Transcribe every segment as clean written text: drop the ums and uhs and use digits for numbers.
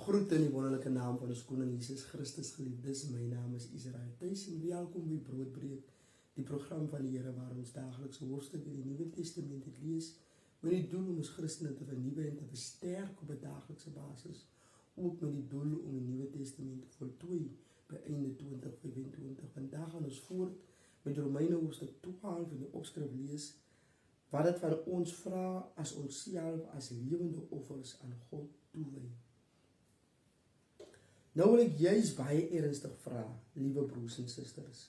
Groet in die wonderlijke naam van ons koning Jesus Christus, geliefdes. My naam is Israel Thuis en welkom by Broodbreek, die program van die Here waar ons dagelijks hoofstuk in die Nuwe Testament het lees, met die doel om ons christene te vernuwe en te versterk op 'n daaglikse basis, ook met die doel om die Nuwe Testament te voltooi by einde 2025. Vandag gaan ons voort met Romeine hoofstuk 12 in die opskrif lees, wat dit van ons vra as ons self as lewende offers aan God toewy. Nou wil ek juist baie ernstig vra, liewe broers en susters,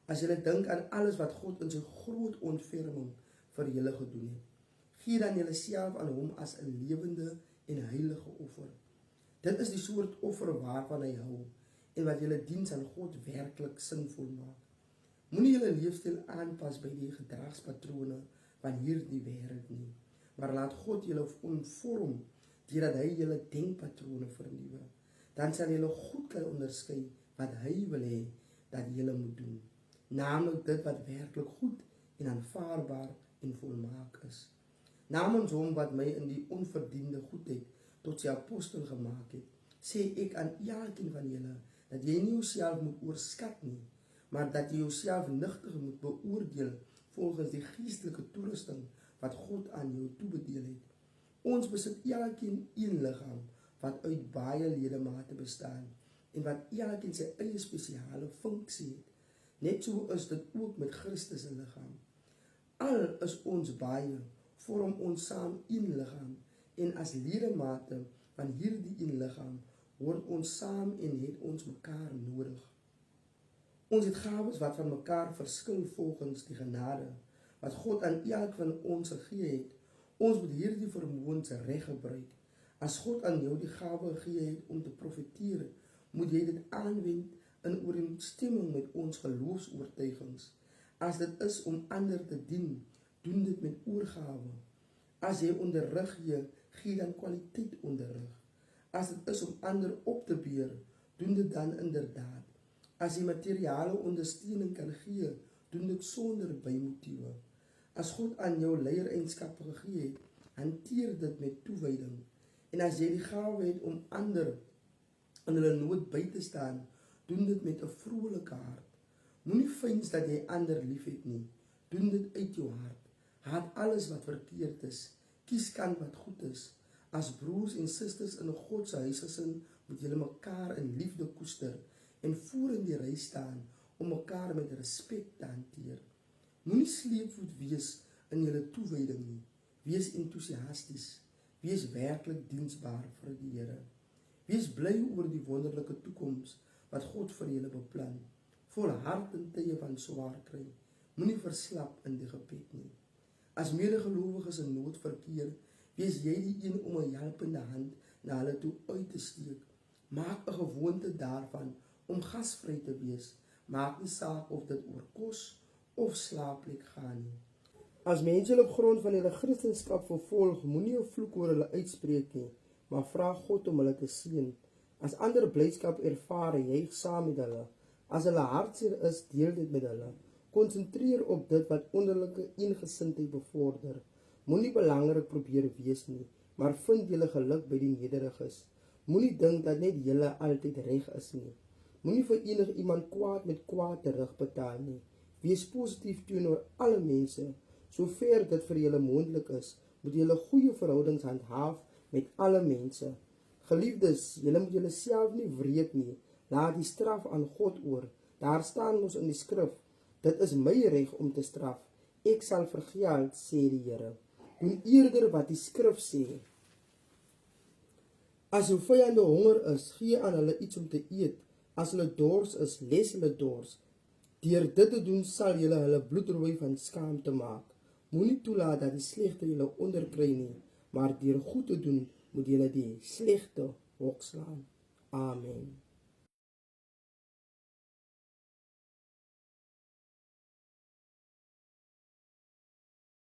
as julle dink aan alles wat God in sy groot ontferming vir julle gedoen het, gee dan julle self aan hom as 'n lewende en heilige offer. Dit is die soort offer waarvan hy hou en wat julle diens aan God werklik sinvol maak. Moenie julle leefstyl aanpas by die gedragspatrone van hierdie wêreld nie, maar laat God julle omvorm deurdat hy julle denkpatrone vernuwe. Dan sal julle goed kan onderskei wat hy wil hê dat julle moet doen, naamlik dit wat werklik goed en aanvaarbaar en volmaak is. Namens hom wat my in die onverdiende goedheid tot sy apostel gemaak het, sê ek aan elkeen van julle dat jy nie jouself moet oorskat nie, maar dat jy jouself nugtig moet beoordeel volgens die geestelike toerusting wat God aan jou toebedeel het. Ons besit elkeen een liggaam wat uit baie ledemate bestaan en wat elkeen sy eie spesiale funksie het. Net so is dit ook met Christus se liggaam. Al is ons baie, vorm ons saam een liggaam en as ledemate van hierdie een liggaam word ons saam en het ons mekaar nodig. Ons het gawes wat van mekaar verskil volgens die genade wat God aan elk van ons gegee het. Ons moet hierdie vermoëns reg gebruik. As God aan jou die gawe gegee het om te profeteer, moet jy dit aanwend in ooreenstemming met ons geloofsoortuigings. As dit is om ander te dien, doen dit met oorgawe. As jy onderrig gee, gee dan kwaliteit onderrig. As dit is om ander op te beer, doen dit dan inderdaad. As jy materiale ondersteuning kan gee, doen dit sonder bymotiewe. As God aan jou leiereienskappe gegee het, hanteer dit met toewyding. En as jy die gawe het om ander in hulle nood by te staan, doen dit met 'n vrolike hart. Moenie fyns dat jy ander liefhet nie. Doen dit uit jou hart. Haat alles wat verkeerd is. Kies kant wat goed is. As broers en susters in God se huisgesin moet julle mekaar in liefde koester en voor in die ry staan om mekaar met respek te hanteer. Moenie sleepvoet wees in julle toewyding nie. Wees entoesiasties. Wees werklik diensbaar vir die Here. Wees bly oor die wonderlike toekoms wat God vir julle beplan. Volhard in tye van swaar kry. Moenie verslap in die gebed nie. As medegelowiges in nood verkeer, wees jy die een om 'n helpende hand na hulle toe uit te steek. Maak 'n gewoonte daarvan om gasvry te wees. Maak nie saak of dit oor kos of slaapplek gaan nie. As mense op grond van hulle Christendom vervolg, moenie 'n vloek oor hulle uitspreek nie, maar vra God om hulle te seën. As ander blydskap ervaar, juig saam met hulle. As hulle hartseer is, deel dit met hulle. Konsentreer op dit wat onderlinge eengesindheid bevorder. Moenie belangrik probeer wees nie, maar vind julle geluk by die nederiges. Moenie dink dat net julle altyd reg is nie. Moenie vir enigiemand kwaad met kwaad terugbetaal nie. Wees positief teenoor alle mense. Sover dit vir julle moontlik is, moet julle goeie verhoudings handhaaf met alle mense. Geliefdes, julle moet julle self nie wreek nie. Laat die straf aan God oor. Daar staan ons in die skrif, dit is my reg om te straf. Ek sal vergeld, sê die Here. Doen eerder wat die skrif sê. As jou vyande honger is, gee aan hulle iets om te eet. As hulle dors is, les hulle dors. Deur dit te doen sal julle hulle bloedrooi van skaamte maak. Moenie toelaat dat die slegte julle onderkry nie, maar deur goed te doen moet julle die slegte hokslaan. Amen.